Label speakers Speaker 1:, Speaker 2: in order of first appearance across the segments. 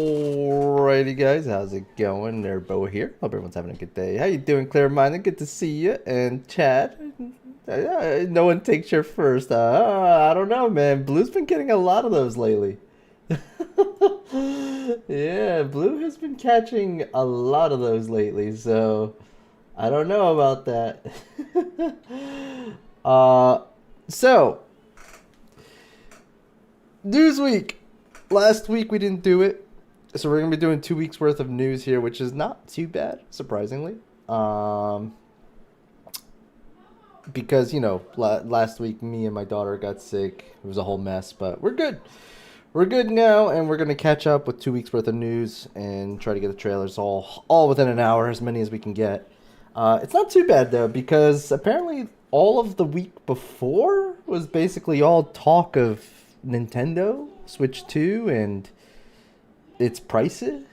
Speaker 1: Alrighty guys, how's it going? Nurbo here. Hope everyone's having a good day. How you doing, Clear-minded? Good to see you. And Chad, no one takes your first. I don't know, man. Blue's been getting a lot of those lately. Yeah, Blue has been catching a lot of those lately, so I don't know about that. uh, so Newsweek. Last week we didn't do it. So we're gonna be doing 2 weeks worth of news here, which is not too bad, surprisingly. Because last week me and my daughter got sick. It was a whole mess, but we're good. We're good now, and we're gonna catch up with 2 weeks worth of news and try to get the trailers all within an hour, as many as we can get. It's not too bad though, because apparently all of the week before was basically all talk of Nintendo Switch 2 and its prices,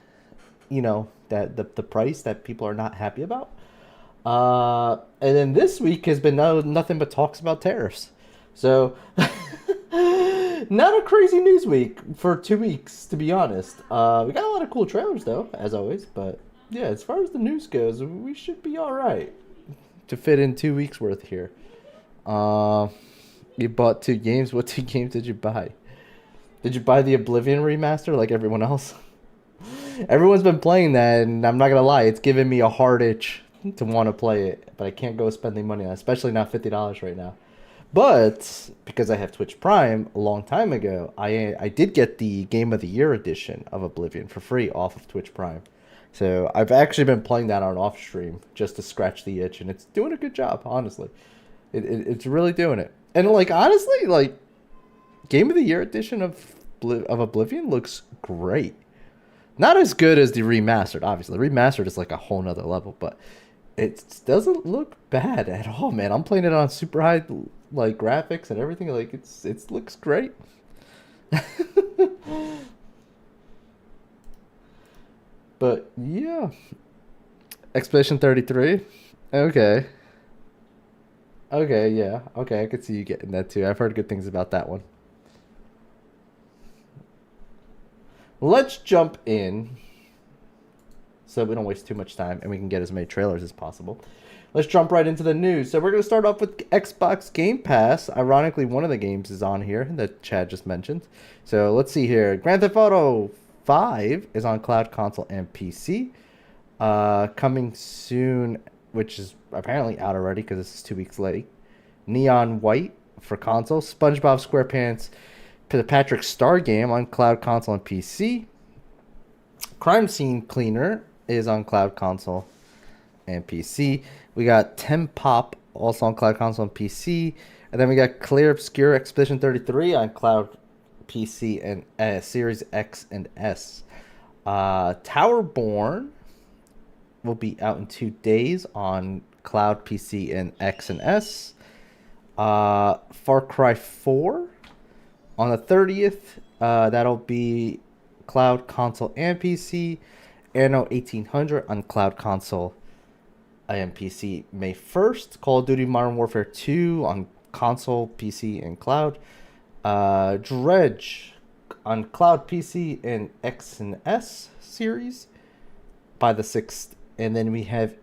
Speaker 1: that the price that people are not happy about. And then this week has been nothing but talks about tariffs. So, not a crazy news week for 2 weeks, to be honest. We got a lot of cool trailers, though, as always. But, yeah, as far as the news goes, we should be all right to fit in 2 weeks worth here. You bought 2 games. What 2 games did you buy? Did you buy the Oblivion remaster like everyone else? Everyone's been playing that, and I'm not gonna lie, it's giving me a hard itch to want to play it, but I can't go spending money on it, especially not $50 right now. But because I have Twitch Prime a long time ago, I did get the Game of the Year edition of Oblivion for free off of Twitch Prime. So I've actually been playing that on off stream just to scratch the itch, and it's doing a good job, honestly. It's really doing it. And honestly, Game of the Year edition of Oblivion looks great. Not as good as the remastered, obviously. The remastered is like a whole nother level, but it doesn't look bad at all, man. I'm playing it on super high graphics and everything. It looks great. But yeah, Expedition 33. Okay. Okay, yeah. Okay, I could see you getting that too. I've heard good things about that one. Let's jump in so we don't waste too much time and we can get as many trailers as possible. Let's jump right into the news. So we're going to start off with Xbox Game Pass. Ironically, one of the games is on here that Chad just mentioned. So let's see here. Grand Theft Auto 5 is on cloud, console, and PC. Coming soon, which is apparently out already because this is 2 weeks late. Neon White for console. SpongeBob SquarePants the Patrick Star game on cloud, console, and PC. Crime Scene Cleaner is on cloud, console, and PC. We got Tem Pop also on cloud, console, and PC. And then we got Clear Obscure Expedition 33 on cloud, PC, and Series X and S. Towerborn will be out in 2 days on cloud, PC, and X and S. Far Cry 4 on the 30th, that'll be cloud, console, and PC. Anno 1800 on cloud, console, and PC May 1st. Call of Duty Modern Warfare 2 on console, PC, and cloud. Dredge on cloud, PC, and X and S series by the 6th. And then we have,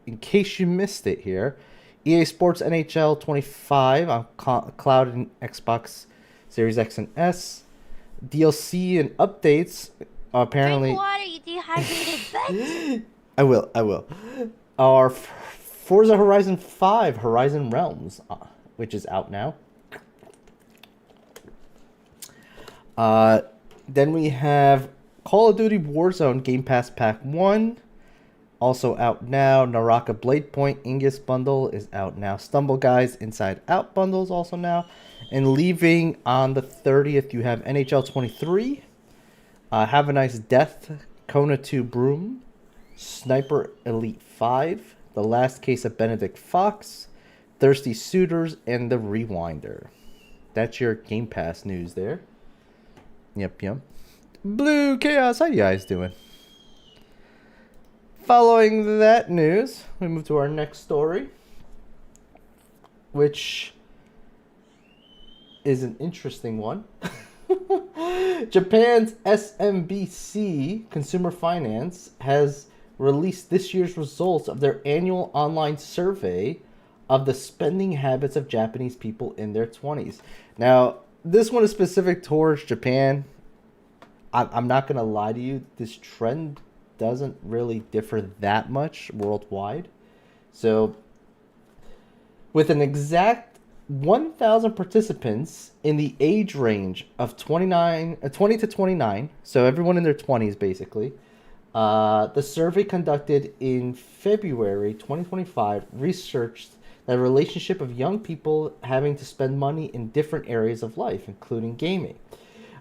Speaker 1: in case you missed it here, EA Sports NHL 25 on cloud and Xbox Series X and S. DLC and updates apparently.
Speaker 2: Drink water, you dehydrated bitch.
Speaker 1: I will. Our Forza Horizon 5 Horizon Realms, which is out now. Then we have Call of Duty Warzone Game Pass Pack 1. Also out now. Naraka Blade Point Ingus Bundle is out now. Stumble Guys Inside Out Bundle is also now. And leaving on the 30th, you have NHL 23. Have a Nice Death. Kona 2 Broom. Sniper Elite 5. The Last Case of Benedict Fox. Thirsty Suitors. And The Rewinder. That's your Game Pass news there. Yep. Blue Chaos, how you guys doing? Following that news, we move to our next story, which is an interesting one. Japan's SMBC Consumer Finance has released this year's results of their annual online survey of the spending habits of Japanese people in their 20s. Now, this one is specific towards Japan. I'm not going to lie to you, this trend doesn't really differ that much worldwide. So, with an exact 1,000 participants in the age range of 20 to 29, so everyone in their 20s basically, the survey conducted in February 2025 researched the relationship of young people having to spend money in different areas of life, including gaming.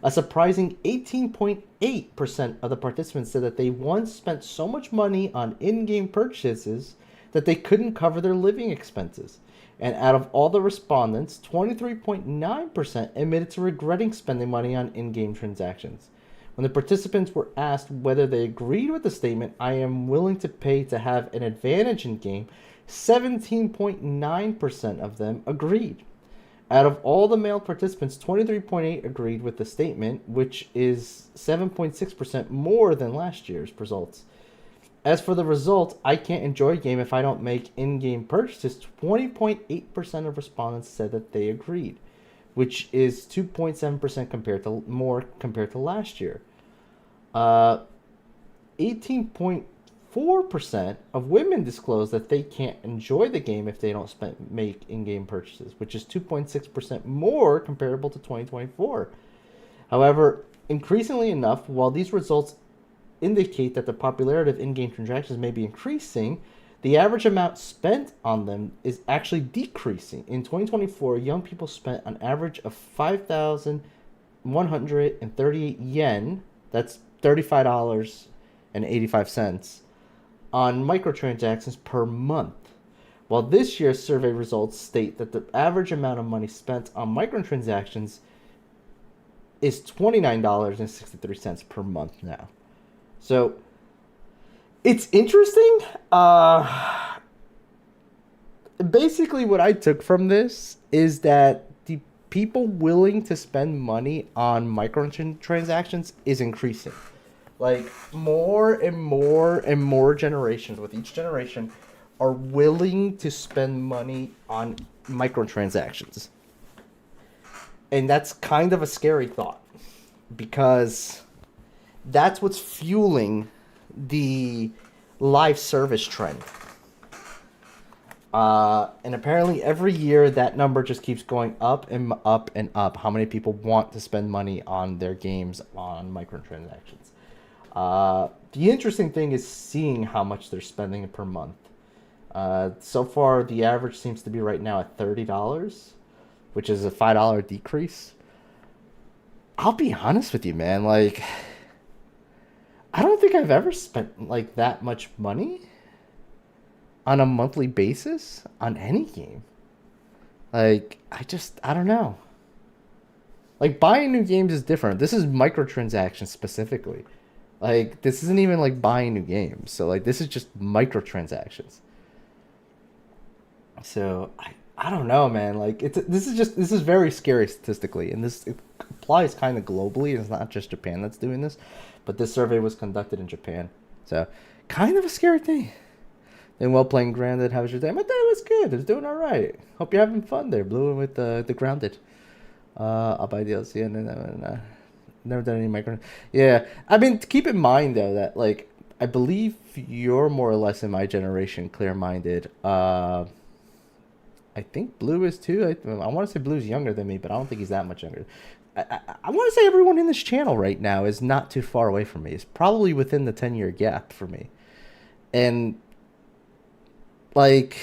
Speaker 1: A surprising 18.8% of the participants said that they once spent so much money on in-game purchases that they couldn't cover their living expenses. And out of all the respondents, 23.9% admitted to regretting spending money on in-game transactions. When the participants were asked whether they agreed with the statement, "I am willing to pay to have an advantage in game," 17.9% of them agreed. Out of all the male participants, 23.8% agreed with the statement, which is 7.6% more than last year's results. As for the result, "I can't enjoy a game if I don't make in-game purchases," 20.8% of respondents said that they agreed, which is 2.7% compared to last year. 18.4% of women disclose that they can't enjoy the game if they don't make in-game purchases, which is 2.6% more comparable to 2024. However, increasingly enough, while these results indicate that the popularity of in-game transactions may be increasing, the average amount spent on them is actually decreasing. In 2024, young people spent an average of 5,138 yen, that's $35.85, on microtransactions per month. While this year's survey results state that the average amount of money spent on microtransactions is $29.63 per month now. So, it's interesting. Basically, what I took from this is that the people willing to spend money on microtransactions is increasing. Like, more and more and more generations, with each generation, are willing to spend money on microtransactions. And that's kind of a scary thought, because that's what's fueling the live service trend. And apparently every year that number just keeps going up and up and up. How many people want to spend money on their games on microtransactions? The interesting thing is seeing how much they're spending per month. So far, the average seems to be right now at $30, which is a $5 decrease. I'll be honest with you, man. Like, I don't think I've ever spent like that much money on a monthly basis on any game. Like, I don't know. Like, buying new games is different. This is microtransactions specifically. Like, this isn't even like buying new games. So, like, this is just microtransactions. So, I don't know, man. Like, this is very scary statistically, and it applies kind of globally. It's not just Japan that's doing this, but this survey was conducted in Japan. So, kind of a scary thing. And while playing Grounded, how was your day? My day was good. It was doing all right. Hope you're having fun there, Blue, with the Grounded. I'll buy DLC and never done any micro. Yeah, I mean, keep in mind though that, like, I believe you're more or less in my generation, clear-minded. I think Blue is too. I want to say Blue's younger than me, but I don't think he's that much younger. I want to say everyone in this channel right now is not too far away from me. It's probably within the 10-year gap for me. And, like,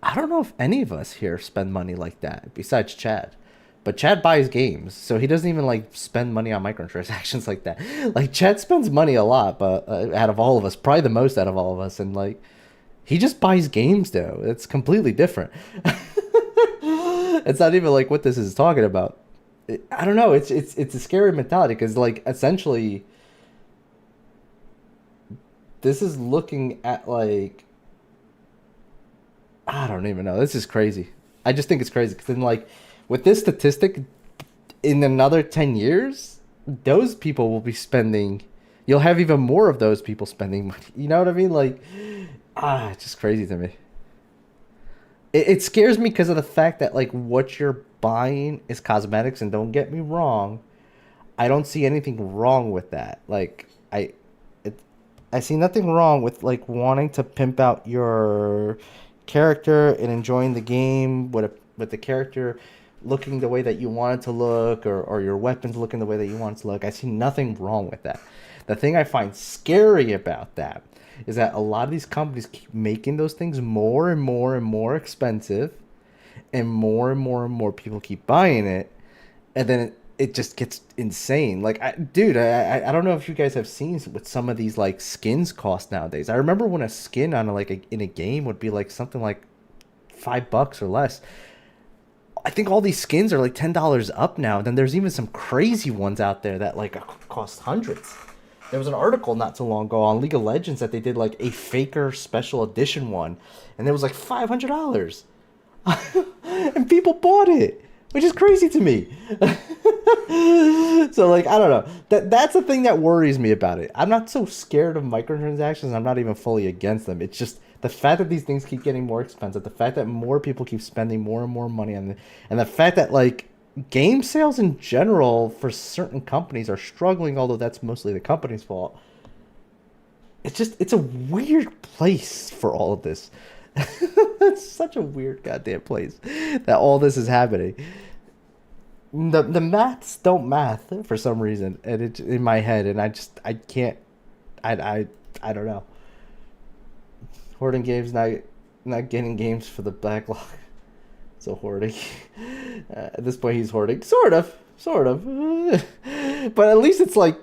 Speaker 1: I don't know if any of us here spend money like that, besides Chad. But Chad buys games, so he doesn't even, like, spend money on microtransactions like that. Like, Chad spends money a lot, but out of all of us, probably the most out of all of us, and, like, he just buys games, though. It's completely different. It's not even like what this is talking about. I don't know. It's a scary mentality, because, like, essentially, this is looking at, like, I don't even know. This is crazy. I just think it's crazy, because then, like, with this statistic, in another 10 years, those people will be spending, you'll have even more of those people spending money. You know what I mean? Like, it's just crazy to me. It scares me because of the fact that, like, what you're buying is cosmetics, and don't get me wrong, I don't see anything wrong with that. Like, it, I see nothing wrong with, like, wanting to pimp out your character and enjoying the game with the character looking the way that you want it to look, or your weapons looking the way that you want it to look. I see nothing wrong with that. The thing I find scary about that is that a lot of these companies keep making those things more and more and more expensive, and more people keep buying it, and then it just gets insane. Like, I don't know if you guys have seen what some of these, like, skins cost nowadays. I remember when a skin on in a game would be like something like $5 or less. I think all these skins are like $10 up now. Then there's even some crazy ones out there that, like, cost hundreds. There was an article not too long ago on League of Legends that they did, like, a Faker special edition one, and it was like $500. And people bought it, which is crazy to me. So, like, I don't know. That's the thing that worries me about it. I'm not so scared of microtransactions. I'm not even fully against them. It's just the fact that these things keep getting more expensive, the fact that more people keep spending more and more money on them, and the fact that, like, game sales in general for certain companies are struggling, although that's mostly the company's fault. It's a weird place for all of this. It's such a weird goddamn place that all this is happening. The maths don't math for some reason, and it's in my head, and I can't, I don't know. Hoarding games, not getting games for the backlog. So hoarding. At this point, he's hoarding, sort of. But at least it's like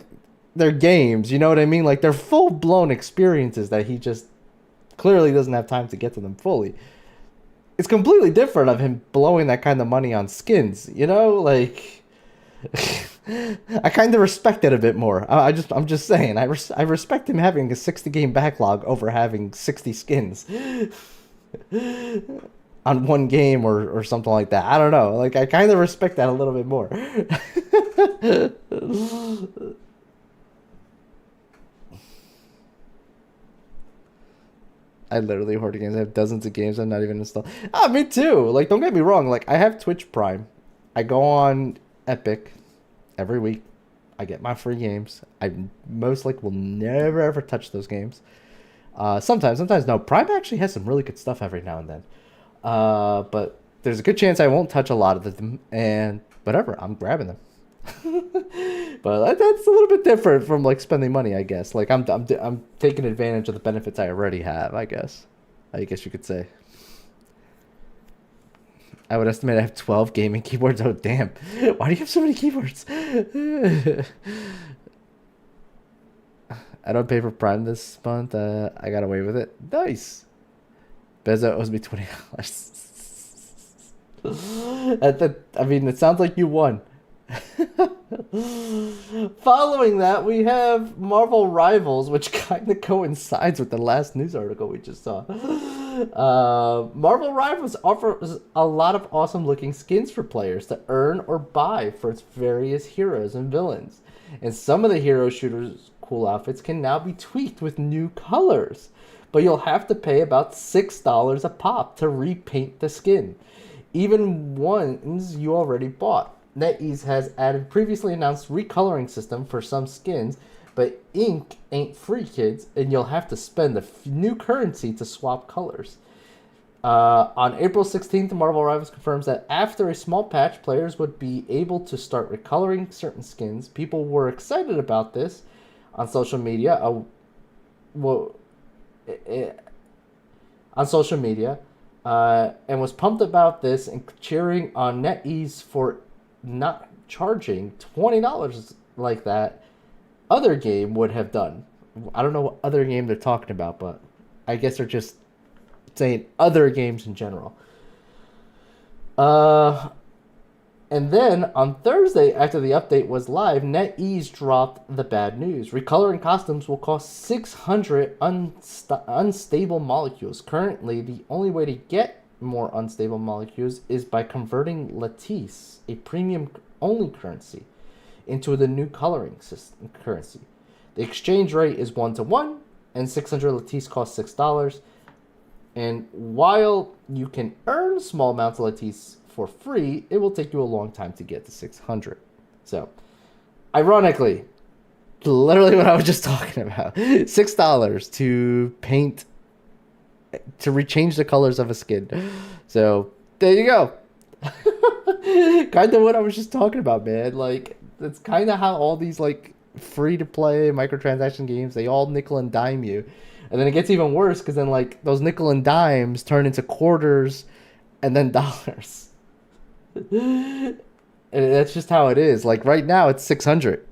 Speaker 1: they're games. You know what I mean? Like, they're full blown experiences that he just clearly doesn't have time to get to them fully. It's completely different of him blowing that kind of money on skins, you know? Like, I kind of respect it a bit more. I'm just saying, I respect him having a 60 game backlog over having 60 skins on one game or something like that. I don't know. Like, I kind of respect that a little bit more. I literally hoard games. I have dozens of games I'm not even installed. Me too. Like, don't get me wrong. Like, I have Twitch Prime. I go on Epic every week. I get my free games. I most likely will never ever touch those games. Sometimes no. Prime actually has some really good stuff every now and then. But there's a good chance I won't touch a lot of them, and whatever, I'm grabbing them. But that's a little bit different from, like, spending money, I guess. Like, I'm taking advantage of the benefits I already have, I guess. You could say. I would estimate I have 12 gaming keyboards. Oh, damn. Why do you have so many keyboards? I don't pay for Prime this month. I got away with it. Nice. Bezos owes me $20. I mean, it sounds like you won. Following that, we have Marvel Rivals, which kind of coincides with the last news article we just saw. Marvel Rivals offers a lot of awesome looking skins for players to earn or buy for its various heroes and villains. And some of the hero shooters' cool outfits can now be tweaked with new colors, but you'll have to pay about $6 a pop to repaint the skin, even ones you already bought. NetEase has added previously announced recoloring system for some skins, but ink ain't free, kids, and you'll have to spend the new currency to swap colors. On April 16th, Marvel Rivals confirms that after a small patch, players would be able to start recoloring certain skins. People were excited about this on social media. And was pumped about this and cheering on NetEase for not charging $20 like that other game would have done. I don't know what other game they're talking about, but I guess they're just saying other games in general. And then on Thursday, after the update was live, NetEase dropped the bad news. Recoloring costumes will cost 600 unstable molecules. Currently, the only way to get more unstable molecules is by converting Lattice, a premium only currency into the new coloring system currency. The exchange rate is 1-to-1, and 600 lattice costs $6. And while you can earn small amounts of lattice for free, it will take you a long time to get to 600. So, ironically, literally what I was just talking about, $6 to paint, to rechange the colors of a skin. So, there you go. Kind of what I was just talking about, man. Like, that's kind of how all these, like, free-to-play microtransaction games, they all nickel and dime you. And then it gets even worse because then, like, those nickel and dimes turn into quarters and then dollars. And that's just how it is. Like, right now, it's 600.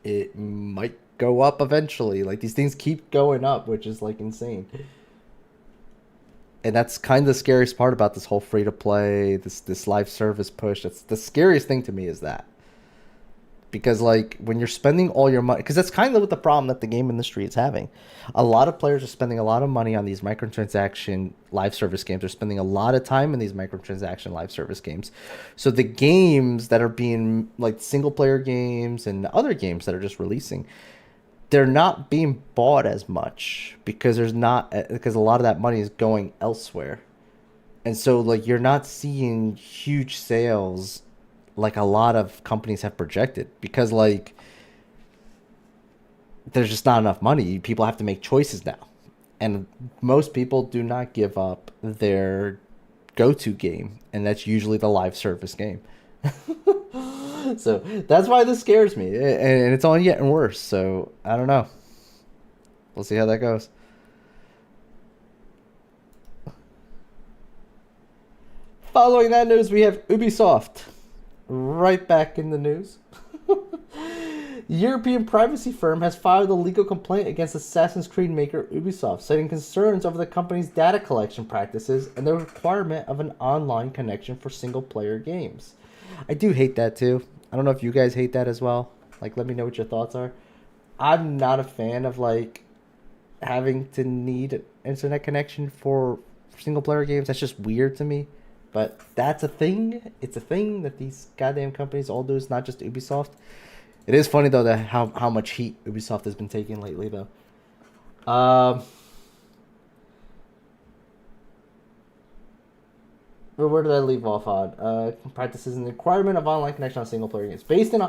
Speaker 1: It might go up eventually. Like, these things keep going up, which is, like, insane. And that's kind of the scariest part about this whole free-to-play, this live service push. That's the scariest thing to me is that. Because, like, when you're spending all your money... Because that's kind of what the problem that the game industry is having. A lot of players are spending a lot of money on these microtransaction live service games. They're spending a lot of time in these microtransaction live service games. So the games that are being, like, single-player games and other games that are just releasing, they're not being bought as much because there's not... Because a lot of that money is going elsewhere. And so, like, you're not seeing huge sales like a lot of companies have projected because, like, there's just not enough money. People have to make choices now. And most people do not give up their go-to game, and that's usually the live service game. So that's why this scares me, and it's only getting worse. So I don't know. We'll see how that goes. Following that news, we have Ubisoft. Right back in the news. European privacy firm has filed a legal complaint against Assassin's Creed maker Ubisoft, citing concerns over the company's data collection practices and the requirement of an online connection for single-player games. I do hate that too. I don't know if you guys hate that as well. Like, let me know what your thoughts are. I'm not a fan of, like, having to need an internet connection for single-player games. That's just weird to me. But that's a thing. It's a thing that these goddamn companies all do. It's not just Ubisoft. It is funny, though, that how much heat Ubisoft has been taking lately, though. Where did I leave off on? Practices and the requirement of online connection on single-player games. Based in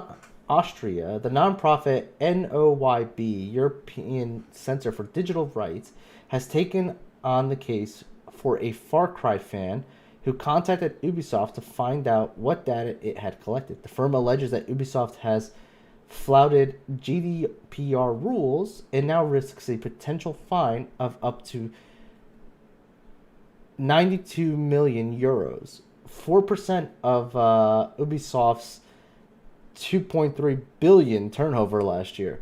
Speaker 1: Austria, the nonprofit NOYB, European Center for Digital Rights, has taken on the case for a Far Cry fan who contacted Ubisoft to find out what data it had collected. The firm alleges that Ubisoft has flouted GDPR rules and now risks a potential fine of up to 92 million euros, 4% of Ubisoft's 2.3 billion turnover last year.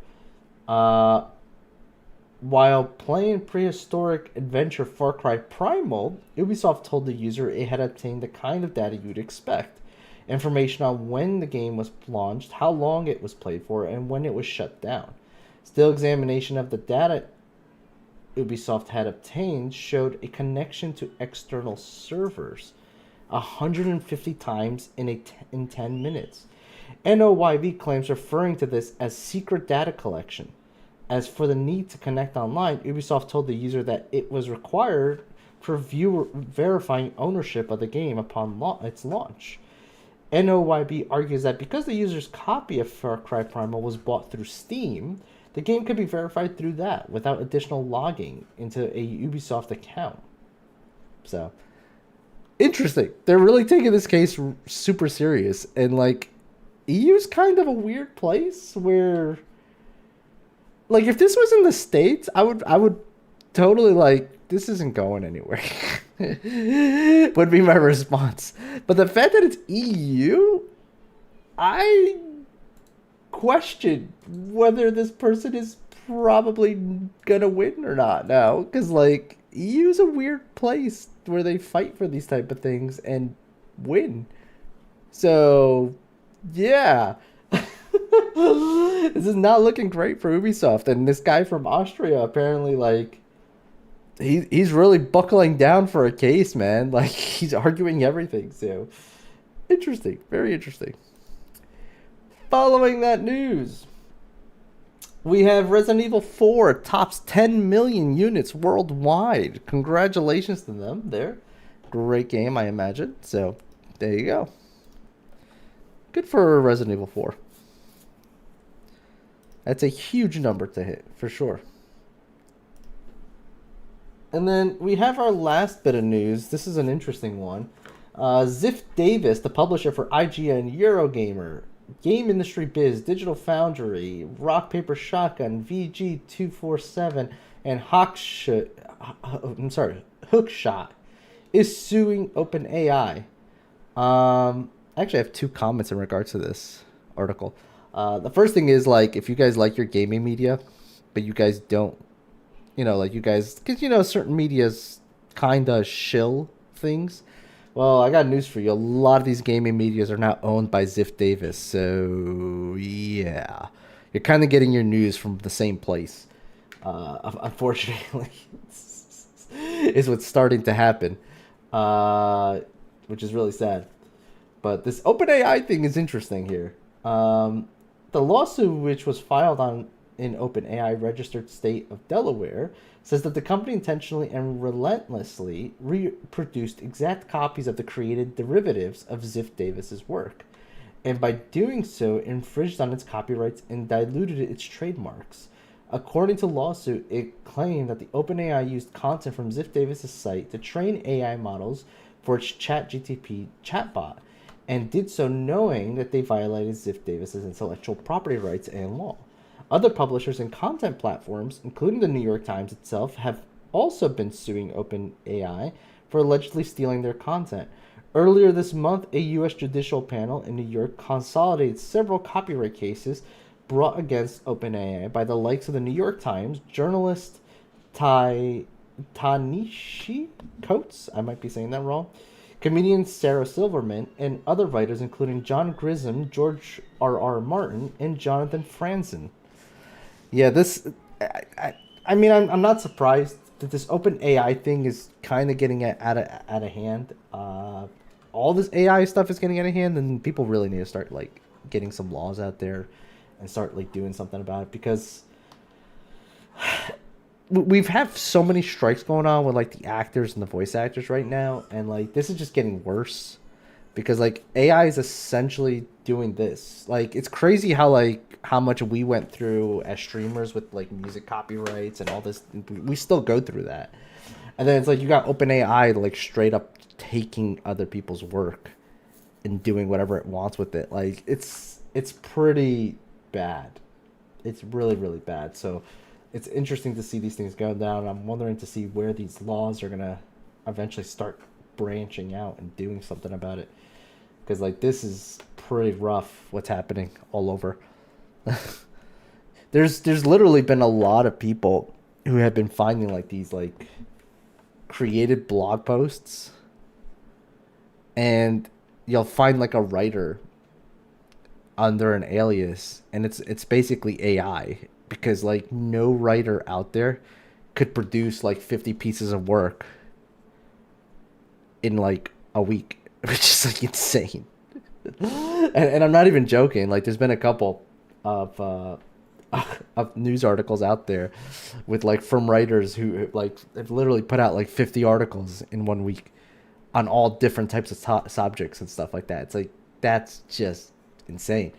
Speaker 1: While playing prehistoric adventure Far Cry Primal, Ubisoft told the user it had obtained the kind of data you'd expect. Information on when the game was launched, how long it was played for, and when it was shut down. Still, examination of the data Ubisoft had obtained showed a connection to external servers 150 times in 10 minutes. NOYV claims referring to this as secret data collection. As for the need to connect online, Ubisoft told the user that it was required for viewer verifying ownership of the game upon its launch. NOYB argues that because the user's copy of Far Cry Primal was bought through Steam, the game could be verified through that without additional logging into a Ubisoft account. So, interesting. They're really taking this case super serious, and, like, EU's kind of a weird place where, like, if this was in the States, I would totally, like, this isn't going anywhere. Would be my response. But the fact that it's EU, I question whether this person is probably gonna win or not now. Because, like, EU's a weird place where they fight for these type of things and win. So, yeah. This is not looking great for Ubisoft. And this guy from Austria apparently, like, he's really buckling down for a case, man. Like, he's arguing everything. So Interesting. Very interesting. Following that news, we have Resident Evil 4 tops 10 million units worldwide. Congratulations to them there. Great game, I imagine. So, there you go. Good for Resident Evil 4. That's a huge number to hit, for sure. And then we have our last bit of news. This is an interesting one. Ziff Davis, the publisher for IGN, Eurogamer, Game Industry Biz, Digital Foundry, Rock Paper Shotgun, VG247, and Hookshot is suing OpenAI. Actually, I have 2 comments in regards to this article. The first thing is, like, if you guys like your gaming media, but you guys don't, because, certain medias kind of shill things. Well, I got news for you. A lot of these gaming medias are now owned by Ziff Davis. So, yeah. You're kind of getting your news from the same place. Unfortunately, is what's starting to happen. Which is really sad. But this OpenAI thing is interesting here. The lawsuit, which was filed in OpenAI registered state of Delaware, says that the company intentionally and relentlessly reproduced exact copies of the created derivatives of Ziff Davis's work, and by doing so infringed on its copyrights and diluted its trademarks. According to the lawsuit, it claimed that the OpenAI used content from Ziff Davis's site to train AI models for its ChatGPT chatbot, and did so knowing that they violated Ziff Davis's intellectual property rights and law. Other publishers and content platforms, including the New York Times itself, have also been suing OpenAI for allegedly stealing their content. Earlier this month, a U.S. judicial panel in New York consolidated several copyright cases brought against OpenAI by the likes of the New York Times, journalist Tanishi Coates, I might be saying that wrong, comedian Sarah Silverman, and other writers including John Grisham, George R.R. Martin, and Jonathan Franzen. Yeah, I'm not surprised that this OpenAI thing is kind of getting out of hand. All this AI stuff is getting out of hand, and people really need to start getting some laws out there and start doing something about it, because we've had so many strikes going on with the actors and the voice actors right now, and this is just getting worse because AI is essentially doing this. It's crazy how much we went through as streamers with music copyrights and all this. We still go through that, and then it's you got OpenAI straight up taking other people's work and doing whatever it wants with it. It's pretty bad. It's really, really bad. So it's interesting to see these things go down. I'm wondering to see where these laws are gonna eventually start branching out and doing something about it, because this is pretty rough what's happening all over. There's literally been a lot of people who have been finding these created blog posts, and you'll find a writer under an alias, and it's basically AI, because no writer out there could produce 50 pieces of work in a week, which is insane. and I'm not even joking. There's been a couple of news articles out there with from writers who have literally put out 50 articles in 1 week on all different types of subjects and stuff like that. It's that's just insane.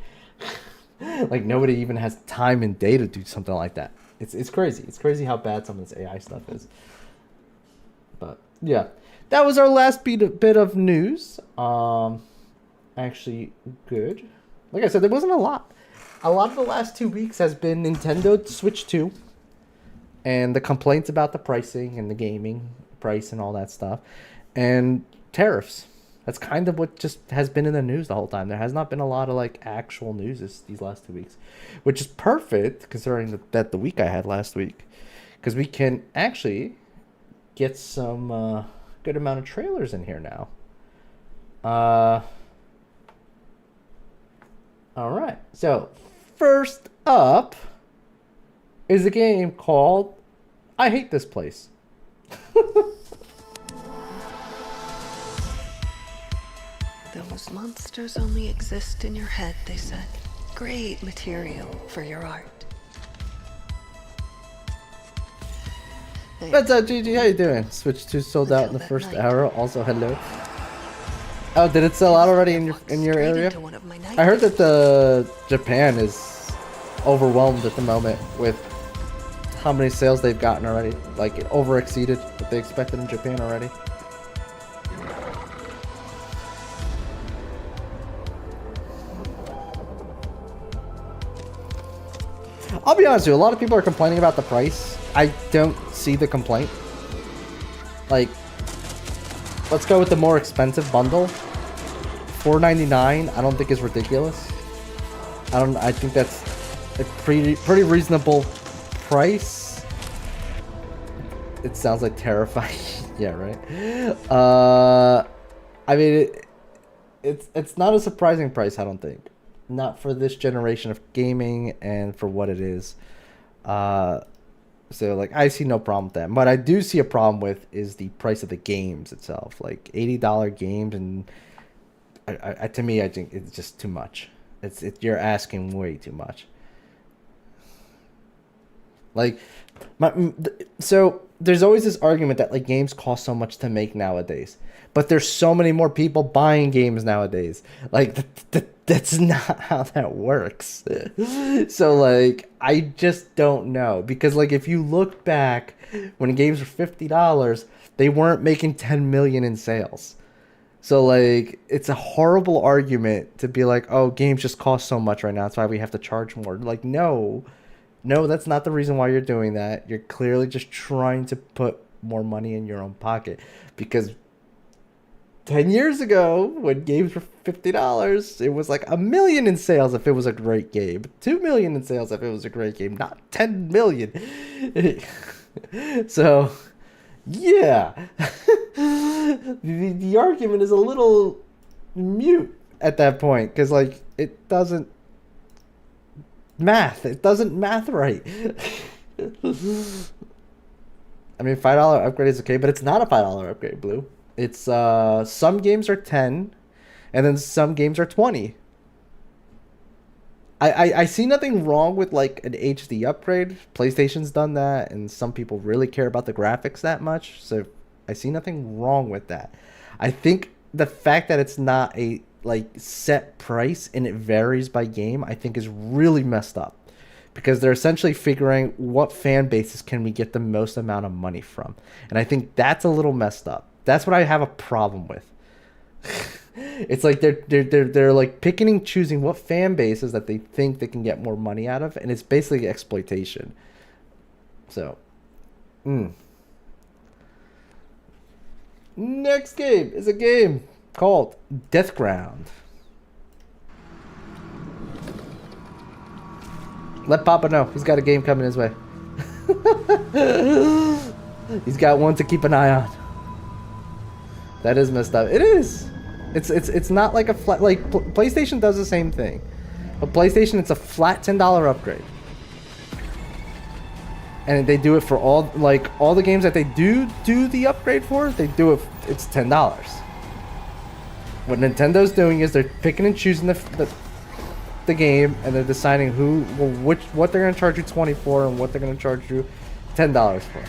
Speaker 1: Nobody even has time and day to do something like that. It's crazy. It's crazy how bad some of this AI stuff is. But yeah, that was our last bit of news. Actually good. Like I said, there wasn't a lot. A lot of the last 2 weeks has been Nintendo Switch 2 and the complaints about the pricing and the gaming price and all that stuff, and tariffs. That's kind of what just has been in the news the whole time. There has not been a lot of actual news these last 2 weeks, which is perfect considering that the week I had last week, because we can actually get some good amount of trailers in here now. All right. So first up is a game called I Hate This Place.
Speaker 3: Those monsters only exist in your head, they said. Great material for your art.
Speaker 1: What's up, GG? How you doing? Switch 2 sold out in the first hour. Also, hello. Oh, did it sell out already in your area? I heard that the Japan is overwhelmed at the moment with how many sales they've gotten already. Like, it over exceeded what they expected in Japan already. I'll be honest with you, a lot of people are complaining about the price. I don't see the complaint. Like, let's go with the more expensive bundle. $4.99 I don't think is ridiculous. I think that's a pretty reasonable price. It sounds like terrifying. Yeah, right. I mean, it's not a surprising price, I don't think. Not for this generation of gaming and for what it is. So, like, I see no problem with that. What I do see a problem with is the price of the games itself. Like, $80 games, and to me, I think it's just too much. You're asking way too much. Like, so there's always this argument that, like, games cost so much to make nowadays. But there's so many more people buying games nowadays. Like, that's not how that works. So, like, I just don't know. Because, like, if you look back when games were $50, they weren't making 10 million in sales. So, like, it's a horrible argument to be like, oh, games just cost so much right now, that's why we have to charge more. Like, no, that's not the reason why you're doing that. You're clearly just trying to put more money in your own pocket. Because 10 years ago, when games were $50, it was like $1 million in sales if it was a great game. $2 million in sales if it was a great game, not 10 million. So, yeah. The argument is a little mute at that point, because, like, it doesn't math right. I mean, $5 upgrade is okay, but it's not a $5 upgrade, Blue. It's some games are 10, and then some games are 20. I see nothing wrong with, like, an HD upgrade. PlayStation's done that, and some people really care about the graphics that much, so I see nothing wrong with that. I think the fact that it's not a, like, set price and it varies by game, I think is really messed up. Because they're essentially figuring what fan bases can we get the most amount of money from. And I think that's a little messed up. That's what I have a problem with. It's like they're like picking and choosing what fan bases that they think they can get more money out of, and it's basically exploitation. So, next game is a game called Death Ground. Let Papa know. He's got a game coming his way. He's got one to keep an eye on. That is messed up. It is. It's not like a flat, like PlayStation does the same thing. But PlayStation, it's a flat $10 upgrade. And they do it for all the games that they do the upgrade for, they do it, it's $10. What Nintendo's doing is they're picking and choosing the game, and they're deciding what they're going to charge you $20 for and what they're going to charge you $10 for.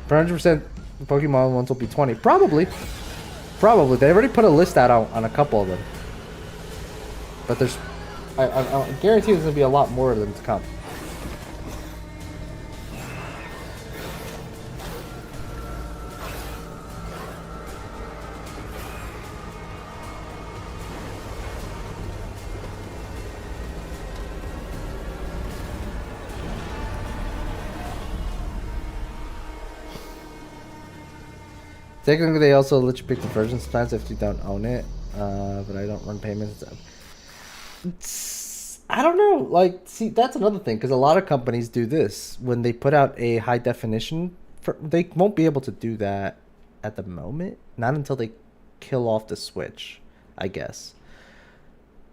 Speaker 1: For 100%, the Pokemon ones will be 20. Probably. They already put a list out on a couple of them. But there's, I guarantee there's going to be a lot more of them to come. Technically, they also let you pick the version sometimes if you don't own it, but I don't run payments. I don't know. Like, see, that's another thing, because a lot of companies do this. When they put out a high definition, they won't be able to do that at the moment. Not until they kill off the Switch, I guess.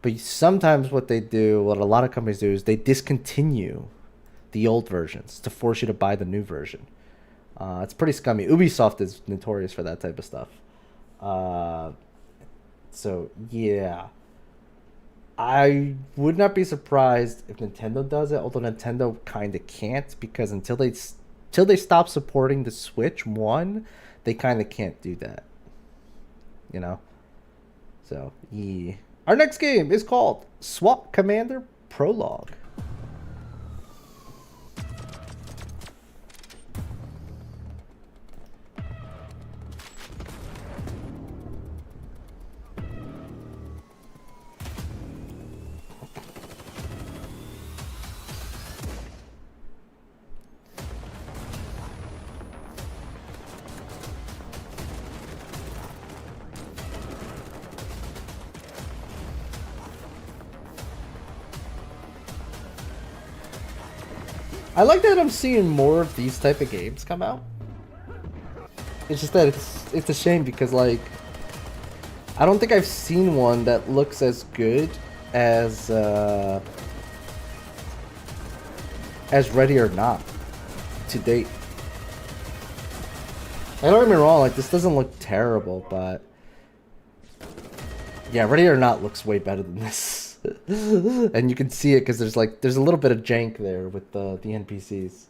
Speaker 1: But sometimes what a lot of companies do is they discontinue the old versions to force you to buy the new version. It's pretty scummy. Ubisoft is notorious for that type of stuff. So yeah, I would not be surprised if Nintendo does it. Although Nintendo kind of can't, because until they stop supporting the Switch One, they kind of can't do that. You know. So yeah. Our next game is called SWAT Commander Prologue. I like that I'm seeing more of these type of games come out. It's just that it's a shame because, like, I don't think I've seen one that looks as good as Ready or Not to date. I don't get me wrong, like, this doesn't look terrible, but yeah, Ready or Not looks way better than this. And you can see it because there's a little bit of jank there with the NPCs.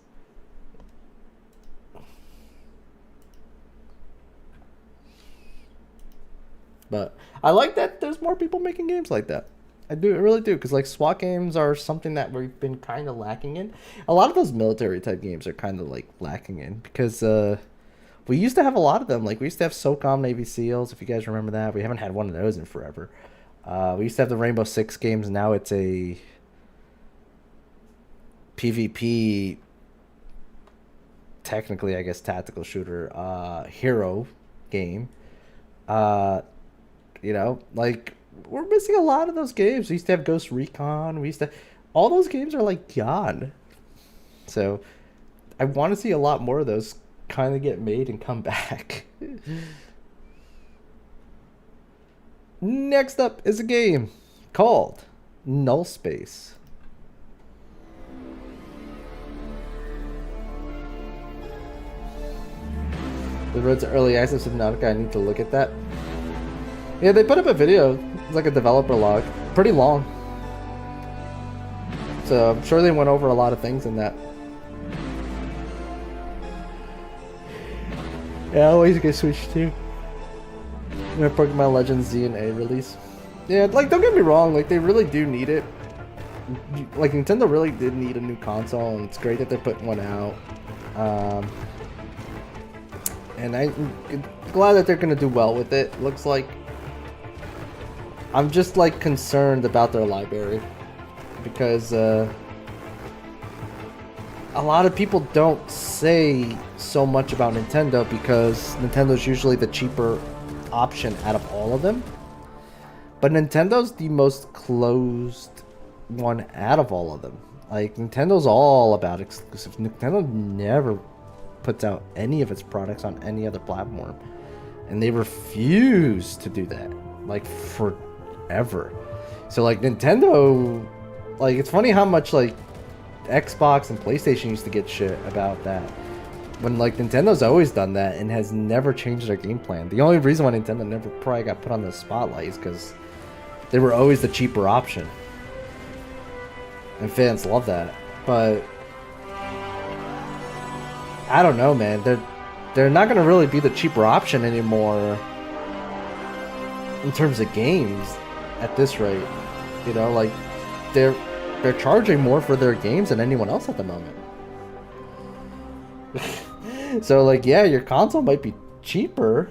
Speaker 1: But I like that there's more people making games like that. I really do, because like SWAT games are something that we've been kind of lacking in. A lot of those military type games are kind of like lacking in because we used to have a lot of them. Like we used to have SOCOM Navy SEALs, if you guys remember that. We haven't had one of those in forever. We used to have the Rainbow Six games. Now it's a PvP, technically, I guess, tactical shooter, hero game. You know, like, we're missing a lot of those games. We used to have Ghost Recon. All those games are, like, gone. So, I want to see a lot more of those kind of get made and come back. Next up is a game called Null Space. The road to early access of Subnautica, I need to look at that. Yeah, they put up a video. It's like a developer log. Pretty long. So I'm sure they went over a lot of things in that. Yeah, I always get Switch too. Pokemon Legends Z and A release. Yeah, like, don't get me wrong, like, they really do need it. Like, Nintendo really did need a new console, and it's great that they're putting one out. And I'm glad that they're gonna do well with it. Looks like. I'm just, like, concerned about their library. Because, a lot of people don't say so much about Nintendo because Nintendo's usually the cheaper option out of all of them, but Nintendo's the most closed one out of all of them. Like, Nintendo's all about exclusive. Nintendo never puts out any of its products on any other platform, and they refuse to do that, like, forever. So, like, Nintendo, like, it's funny how much, like, Xbox and PlayStation used to get shit about that, when, like, Nintendo's always done that and has never changed their game plan. The only reason why Nintendo never probably got put on the spotlight is because they were always the cheaper option. And fans love that. But I don't know, man. They're not going to really be the cheaper option anymore in terms of games at this rate. You know, like, they're charging more for their games than anyone else at the moment. So, like, yeah, your console might be cheaper,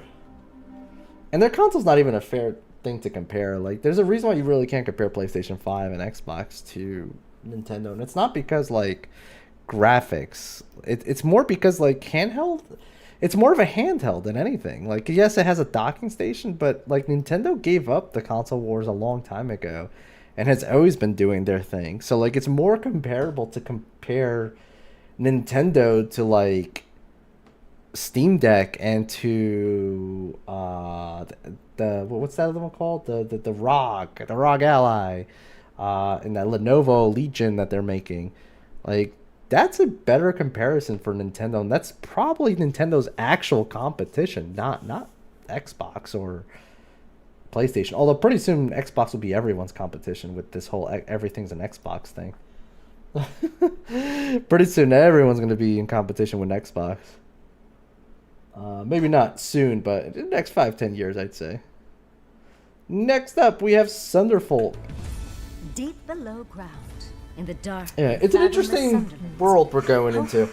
Speaker 1: and their console's not even a fair thing to compare. Like, there's a reason why you really can't compare PlayStation 5 and Xbox to Nintendo, and it's not because, like, graphics. It's more because, like, handheld. It's more of a handheld than anything. Like, yes, it has a docking station, but, like, Nintendo gave up the console wars a long time ago, and has always been doing their thing. So, like, it's more comparable to compare Nintendo to, like, Steam Deck and to the what's that other one called, the ROG Ally, and that Lenovo Legion that they're making. Like, that's a better comparison for Nintendo, and that's probably Nintendo's actual competition, not Xbox or PlayStation. Although pretty soon Xbox will be everyone's competition with this whole everything's an Xbox thing. Pretty soon everyone's going to be in competition with Xbox. Maybe not soon, but in the next 5-10 years, I'd say. Next up, we have Thunderfold.
Speaker 4: Deep below ground, in the dark.
Speaker 1: Yeah, it's an interesting world we're going into.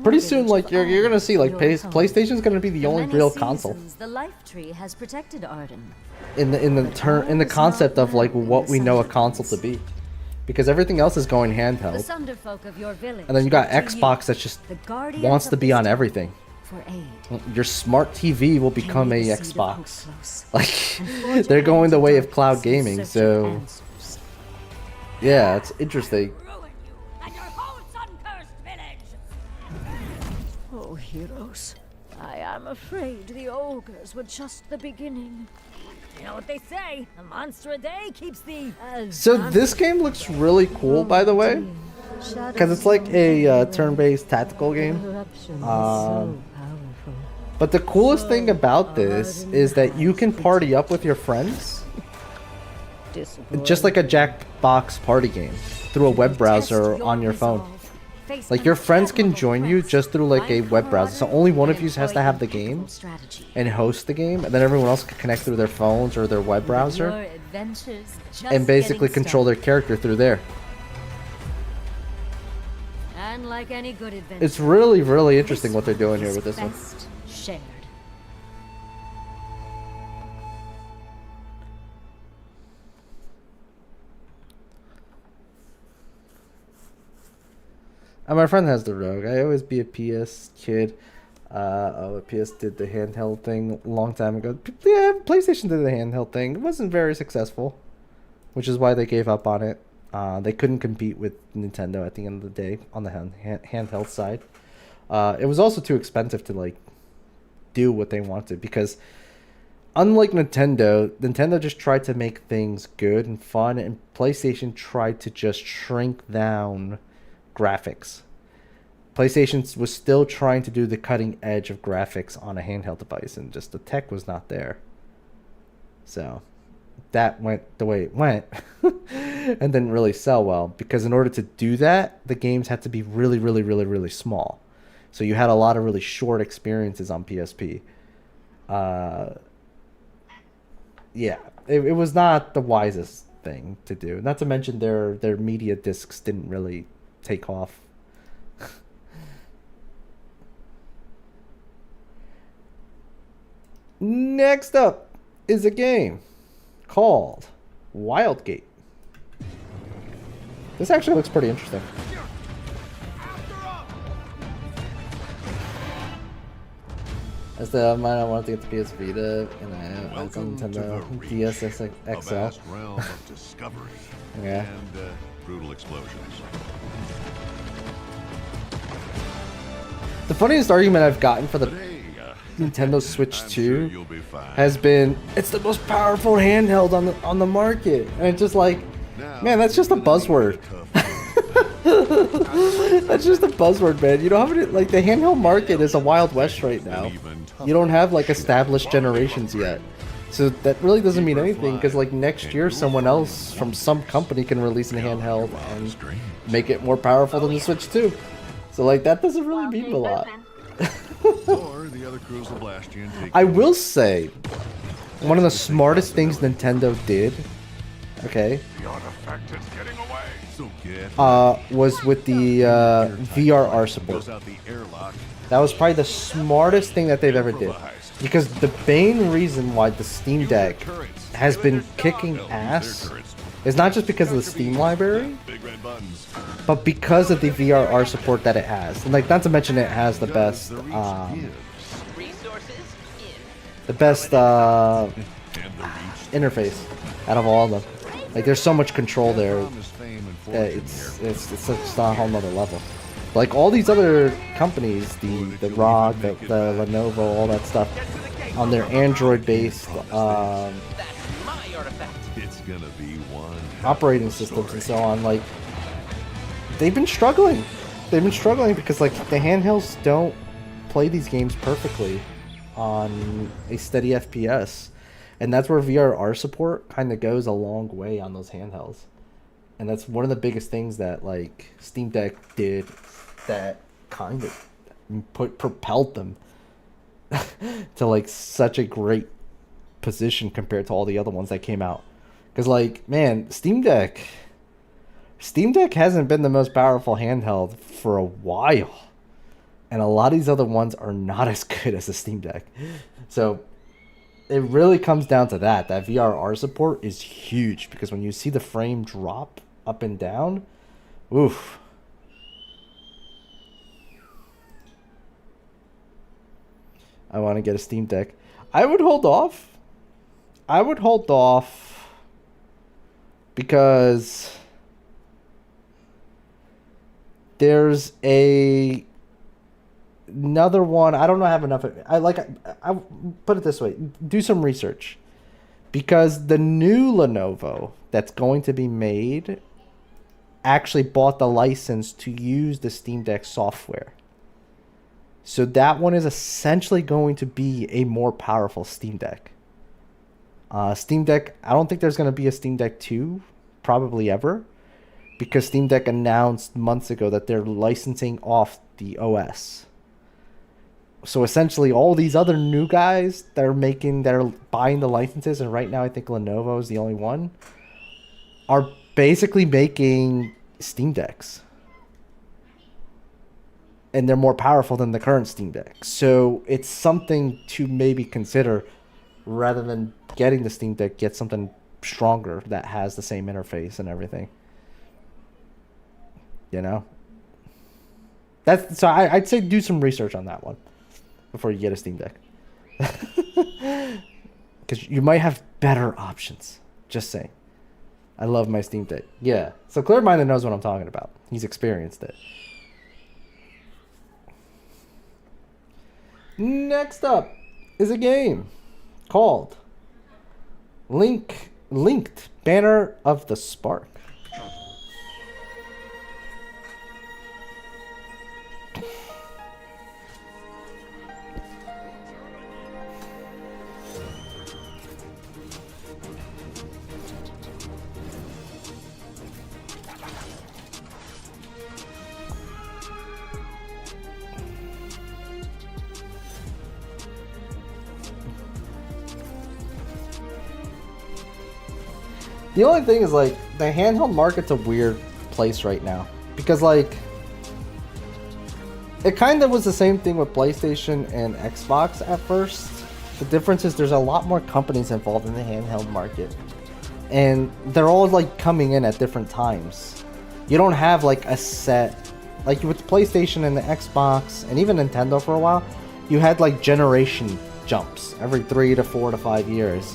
Speaker 1: Pretty soon, like you're gonna see, like PlayStation's gonna be the only real console.
Speaker 4: The life tree has protected Arden.
Speaker 1: In the concept of like what we know a console to be, because everything else is going handheld. And then you got Xbox that just wants to be on everything. Your smart TV will become a Xbox. Like they're going the way of cloud gaming, so yeah, it's interesting.
Speaker 4: Oh, heroes, I am afraid the ogres were just the beginning. You know what they say, a monster a day keeps the...
Speaker 1: So this game looks really cool, by the way, because it's like a turn-based tactical game. But the coolest thing about this is that you can party up with your friends, just like a Jackbox party game, through a web browser on your phone. Like your friends can join you just through like a web browser. So only one of you has to have the game and host the game, and then everyone else can connect through their phones or their web browser and basically control their character through there.
Speaker 4: And like any good adventure,
Speaker 1: it's really, really interesting what they're doing here with this one.
Speaker 4: Shared.
Speaker 1: My friend has the Rogue. I always be a PS kid. PS did the handheld thing a long time ago. Yeah, PlayStation did the handheld thing. It wasn't very successful, which is why they gave up on it. They couldn't compete with Nintendo at the end of the day on the handheld side. It was also too expensive to like do what they wanted, because unlike Nintendo just tried to make things good and fun, and PlayStation tried to just shrink down graphics. PlayStation was still trying to do the cutting edge of graphics on a handheld device, and just the tech was not there. So that went the way it went and didn't really sell well, because in order to do that, the games had to be really, really, really, really small. So you had a lot of really short experiences on PSP. Yeah, it was not the wisest thing to do. Not to mention their media discs didn't really take off. Next up is a game called Wildgate. This actually looks pretty interesting. As the I wanted to get the PS Vita, and I was on Nintendo DS XL.
Speaker 5: Realm of discovery
Speaker 1: Yeah.
Speaker 5: and brutal explosions.
Speaker 1: The funniest argument I've gotten for the
Speaker 5: Hey,
Speaker 1: Nintendo Switch
Speaker 5: I'm
Speaker 1: 2
Speaker 5: sure you'll be fine.
Speaker 1: has been, it's the most powerful handheld on the market, and it's just like,
Speaker 5: Now,
Speaker 1: man, that's just a buzzword. That's just a buzzword, man. You know how many, like, the handheld market is a wild west right now. You don't have like established generations yet, so that really doesn't mean anything, because like next year someone else from some company can release a handheld and make it more powerful than the Switch 2. So like that doesn't really mean a lot.
Speaker 5: Or the other crews will blast you and take
Speaker 1: I
Speaker 5: you
Speaker 1: will say, one of the smartest things Nintendo did, okay,
Speaker 5: The artifact is getting away. So get
Speaker 1: was with the VRR support.
Speaker 5: goes out the airlock.
Speaker 1: That was probably the smartest thing that they've ever did. Because the main reason why the Steam Deck has been kicking ass is not just because of the Steam library,
Speaker 5: Big red buttons.
Speaker 1: but because of the VRR support that it has. And like, not to mention it has the best, interface out of all of them. Like, there's so much control there. It's just on a whole nother level. Like all these other companies, the ROG, the Lenovo, all that stuff, on their Android-based
Speaker 5: It's gonna be one
Speaker 1: operating systems and so on, like they've been struggling. They've been struggling because like the handhelds don't play these games perfectly on a steady FPS, and that's where VRR support kind of goes a long way on those handhelds. And that's one of the biggest things that like Steam Deck did that kind of propelled them to like such a great position compared to all the other ones that came out. Because like, man, Steam Deck hasn't been the most powerful handheld for a while. And a lot of these other ones are not as good as the Steam Deck. So it really comes down to that VRR support is huge, because when you see the frame drop up and down, oof. I want to get a Steam Deck. I would hold off because there's another one. I don't know. I have enough. I put it this way. Do some research, because the new Lenovo that's going to be made actually bought the license to use the Steam Deck software. So that one is essentially going to be a more powerful Steam Deck. Steam Deck, I don't think there's going to be a Steam Deck 2, probably ever, because Steam Deck announced months ago that they're licensing off the OS. So essentially all these other new guys that are buying the licenses, and right now I think Lenovo is the only one, are basically making Steam Decks. And they're more powerful than the current Steam Deck. So it's something to maybe consider, rather than getting the Steam Deck, get something stronger that has the same interface and everything. You know? So I'd say do some research on that one before you get a Steam Deck. Because you might have better options. Just saying. I love my Steam Deck. Yeah. So Clear-Minded knows what I'm talking about. He's experienced it. Next up is a game called Linked Banner of the Spark. The only thing is, like, the handheld market's a weird place right now. Because, like, it kind of was the same thing with PlayStation and Xbox at first. The difference is there's a lot more companies involved in the handheld market. And they're all, like, coming in at different times. You don't have, like, a set... Like, with PlayStation and the Xbox, and even Nintendo for a while, you had, like, generation jumps every 3 to 4 to 5 years.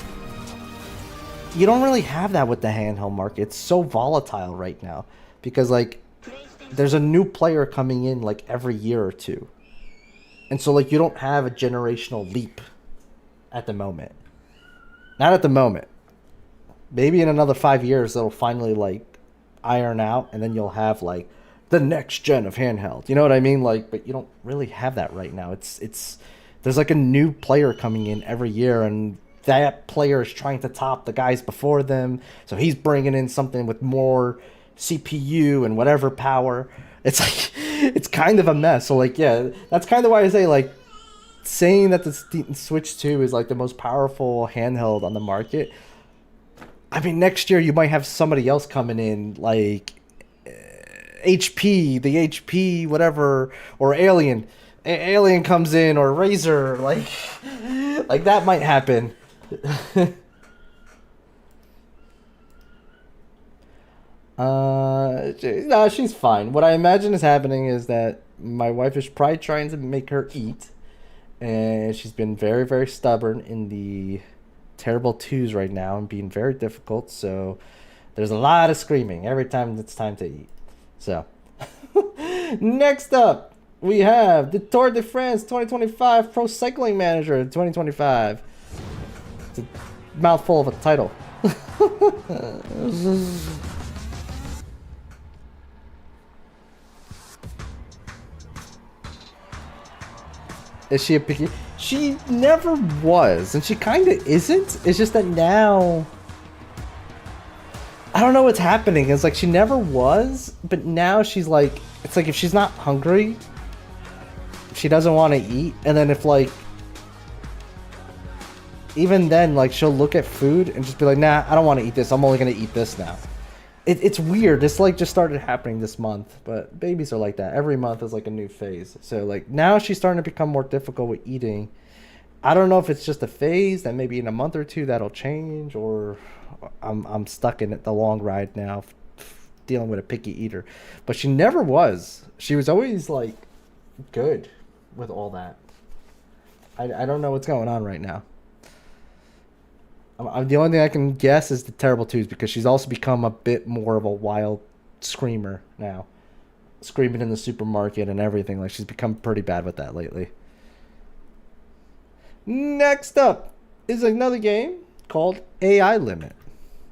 Speaker 1: You don't really have that with the handheld market. It's so volatile right now because, like, there's a new player coming in like every year or two, and so like you don't have a generational leap at the moment. Not at the moment. Maybe in another 5 years it'll finally like iron out, and then you'll have like the next gen of handheld. You know what I mean? Like, but you don't really have that right now. It's there's like a new player coming in every year, and that player is trying to top the guys before them, so he's bringing in something with more CPU and whatever power. It's like, it's kind of a mess. So like, yeah, that's kind of why I say, like, saying that the Switch 2 is like the most powerful handheld on the market. I mean, next year you might have somebody else coming in, like HP, the HP whatever, or Alien. Alien comes in, or Razer, like that might happen. No, she's fine. What I imagine is happening is that my wife is probably trying to make her eat, and she's been very, very stubborn in the terrible twos right now and being very difficult. So there's a lot of screaming every time it's time to eat. So next up, we have the Tour de France 2025 Pro Cycling Manager 2025. It's a mouthful of a title. Is she a picky? She never was, and she kind of isn't. It's just that now, I don't know what's happening. It's like she never was, but now she's like, it's like if she's not hungry, she doesn't want to eat, and then if like, even then, like she'll look at food and just be like, nah, I don't want to eat this. I'm only gonna eat this now. It's weird. It's like just started happening this month, but babies are like that. Every month is like a new phase. So like now she's starting to become more difficult with eating. I don't know if it's just a phase that maybe in a month or two that'll change, or I'm stuck in it the long ride now, dealing with a picky eater. But she never was. She was always like good with all that. I don't know what's going on right now. The only thing I can guess is the terrible twos, because she's also become a bit more of a wild screamer now. Screaming in the supermarket and everything. Like, she's become pretty bad with that lately. Next up is another game called AI Limit,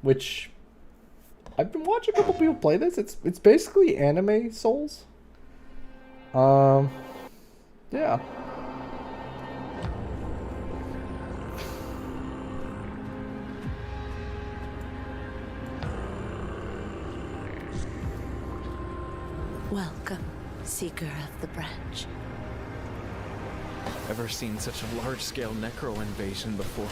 Speaker 1: which I've been watching a couple people play this. It's basically anime Souls. Yeah.
Speaker 6: Welcome, Seeker of the Branch.
Speaker 7: Ever seen such a large-scale necro invasion before?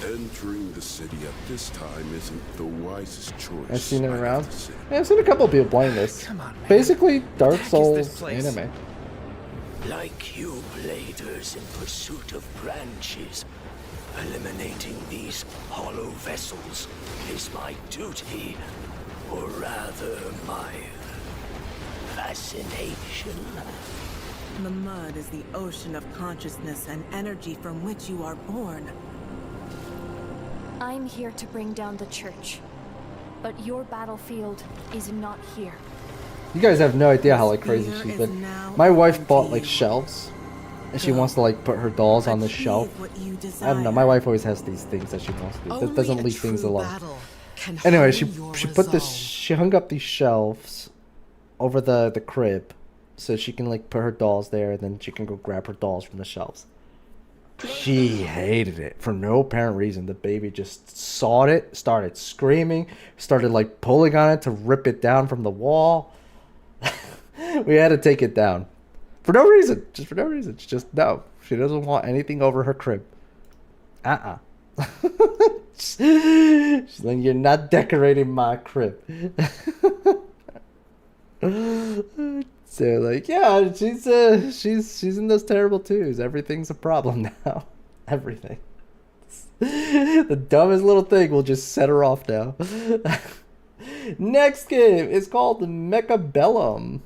Speaker 8: Entering the city at this time isn't the wisest choice.
Speaker 1: I've seen it
Speaker 8: I have
Speaker 1: around.
Speaker 8: to say.
Speaker 1: Yeah, I've seen a couple of people playing this.
Speaker 7: Come on, man.
Speaker 1: Basically, Dark
Speaker 7: Heck is this
Speaker 1: Souls
Speaker 7: place?
Speaker 1: anime.
Speaker 9: Like you bladers in pursuit of branches, eliminating these hollow vessels is my duty, or rather my fascination.
Speaker 10: The mud is the ocean of consciousness and energy from which you are born.
Speaker 4: I'm here to bring down the church, but your battlefield is not here.
Speaker 1: You guys have no idea how like crazy
Speaker 10: Spear
Speaker 1: she's
Speaker 10: is
Speaker 1: been.
Speaker 10: now
Speaker 1: My wife
Speaker 10: open
Speaker 1: bought
Speaker 10: to
Speaker 1: like
Speaker 10: you.
Speaker 1: shelves, and she
Speaker 10: Go.
Speaker 1: wants to like put her dolls on the
Speaker 10: Achieve
Speaker 1: shelf.
Speaker 10: what you
Speaker 1: I don't know. My
Speaker 10: desire.
Speaker 1: wife always has these things that she wants to do. That
Speaker 3: Only
Speaker 1: doesn't
Speaker 3: a
Speaker 1: leave things
Speaker 3: true
Speaker 1: alone.
Speaker 3: battle can
Speaker 1: Anyway,
Speaker 3: hone your
Speaker 1: she put this.
Speaker 3: resolve.
Speaker 1: She hung up these shelves over the crib, so she can like put her dolls there, and then she can go grab her dolls from the shelves. She hated it for no apparent reason. The baby just saw it, started screaming, started like pulling on it to rip it down from the wall. We had to take it down for no reason, just for no reason. She just no. She doesn't want anything over her crib. She's like, you're not decorating my crib. So like, yeah, she's in those terrible twos. Everything's a problem now. Everything. The dumbest little thing will just set her off now. Next game is called Mechabellum.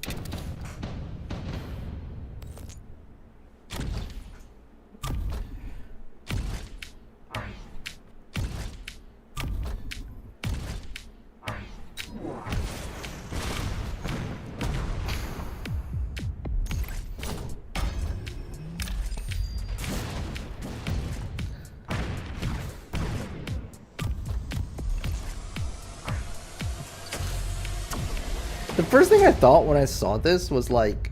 Speaker 1: The first thing I thought when I saw this was like,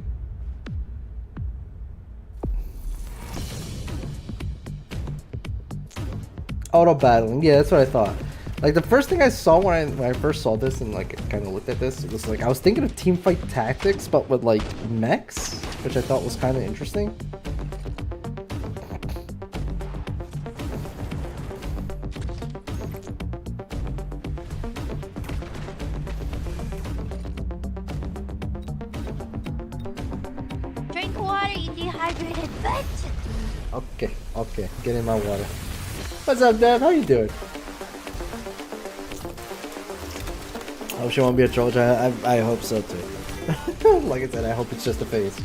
Speaker 1: auto battling. Yeah, that's what I thought. Like the first thing I saw when I first saw this and like kind of looked at this, it was like I was thinking of Teamfight Tactics, but with like mechs, which I thought was kind of interesting.
Speaker 2: Drink water, you dehydrated bitch.
Speaker 1: Okay, get in my water. What's up, Dev? How you doing? I hope she won't be a troll. I hope so too. Like I said, I hope it's just a phase.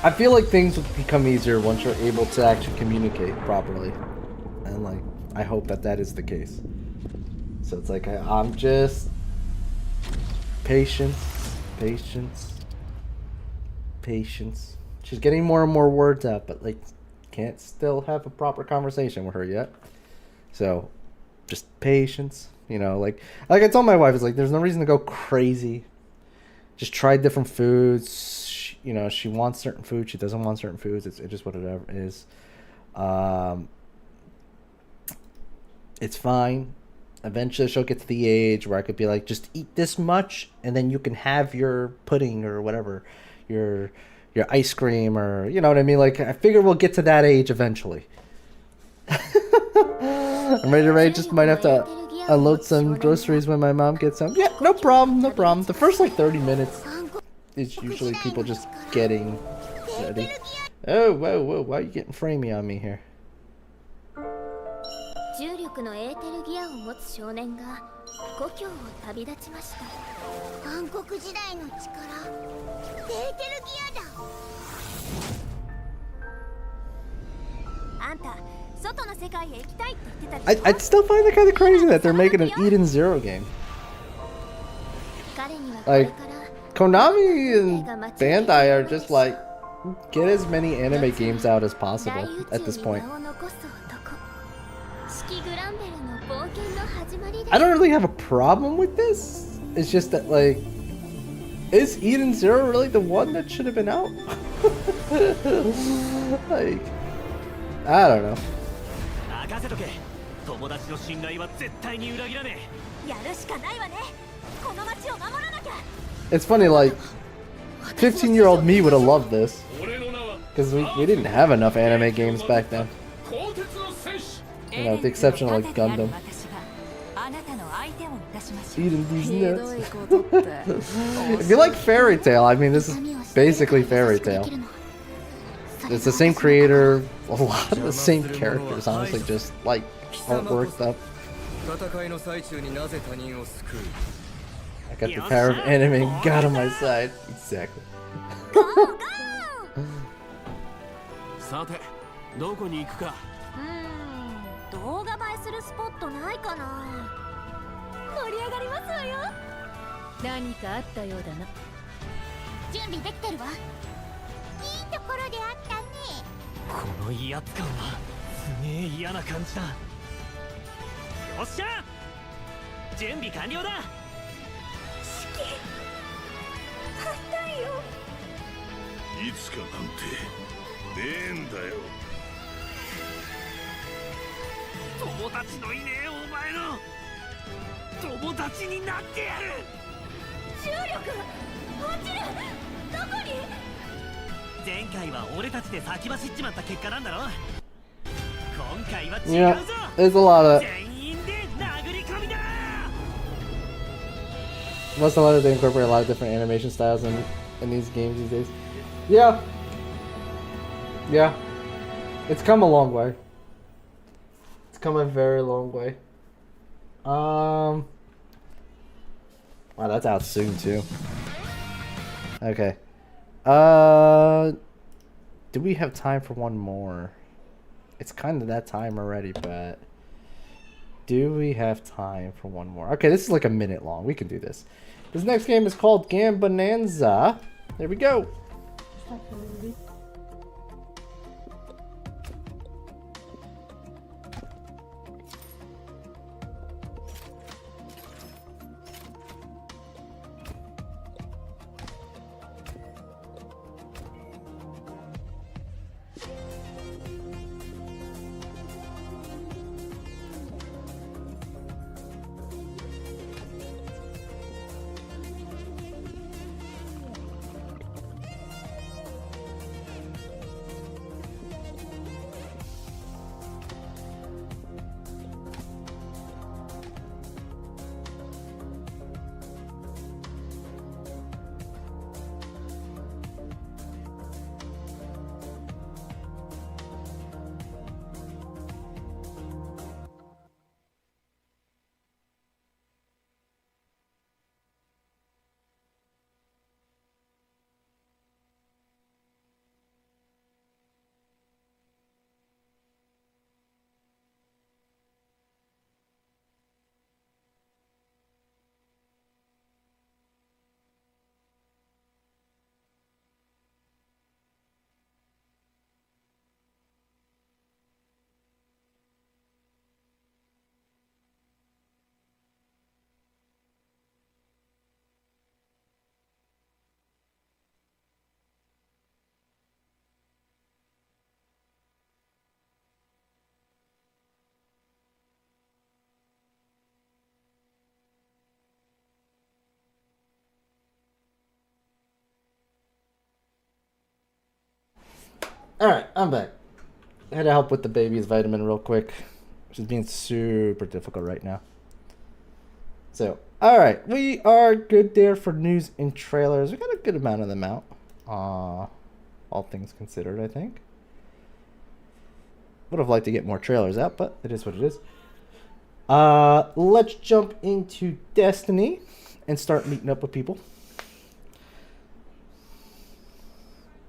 Speaker 1: I feel like things will become easier once you're able to actually communicate properly, and like I hope that is the case. So it's like I'm just patience. She's getting more and more words out, but like can't still have a proper conversation with her yet. So just patience, you know, like I told my wife, it's like there's no reason to go crazy. Just try different foods. you know, she wants certain food, she doesn't want certain foods. It's just whatever it is. It's fine. Eventually she'll get to the age where I could be like, just eat this much and then you can have your pudding or whatever, your ice cream, or you know what I mean. Like, I figure we'll get to that age eventually. I'm ready. Just might have to unload some groceries when my mom gets home. Yeah, no problem. The first like 30 minutes is usually people just getting ready. Oh, whoa, why are you getting framey on me here?
Speaker 2: 重力のエーテルギアを持つ少年が故郷を旅立ちました。暗黒時代の力、エーテルギアだ。あんた、外の世界へ行きたいって言ってたでしょ。
Speaker 1: I'd still find it kind of crazy that they're making an Eden Zero game. Like, Konami and Bandai are just like, get as many anime games out as possible at this point. I don't really have a problem with this. It's just that, like, is Eden Zero really the one that should have been out? Like, I don't know. It's funny, like, 15-year-old me would have loved this. Because we didn't have enough anime games back then. You know, with the exception of, like, Gundam. Eating these nuts. If you like Fairy Tail, I mean, this is basically Fairy Tail. It's the same creator, a lot of the same characters, honestly, just, like, worked up. I got the power of anime God on my side. Exactly.
Speaker 2: さて、どこに行くか。動画映えするスポットないかな。盛り上がりますわよ。何かあったようだな。準備できてるわ。いいところであったね。この威圧感はすげえ嫌な感じだ。よっしゃ、準備完了だ。四季、硬いよ。
Speaker 8: いつかなんてねえんだよ。
Speaker 9: 友達のいねえお前の友達になってやる。重力落ちる。どこに。前回は俺たちで先走っちまった結果なんだろ。今回は違うぞ。
Speaker 1: There's a lot of.
Speaker 9: 全員で殴り込みだ。
Speaker 1: Most of they incorporate a lot of different animation styles in these games these days. Yeah. Yeah. It's come a long way. It's come a very long way. Wow, that's out soon too. Okay. Do we have time for one more? It's kind of that time already, but do we have time for one more? Okay, this is like a minute long. We can do this. This next game is called Gam Bonanza. There we go. Alright, I'm back. I had to help with the baby's vitamin real quick, which is being super difficult right now. So, alright, we are good there for news and trailers. We got a good amount of them out. All things considered, I think. Would have liked to get more trailers out, but it is what it is. Let's jump into Destiny and start meeting up with people.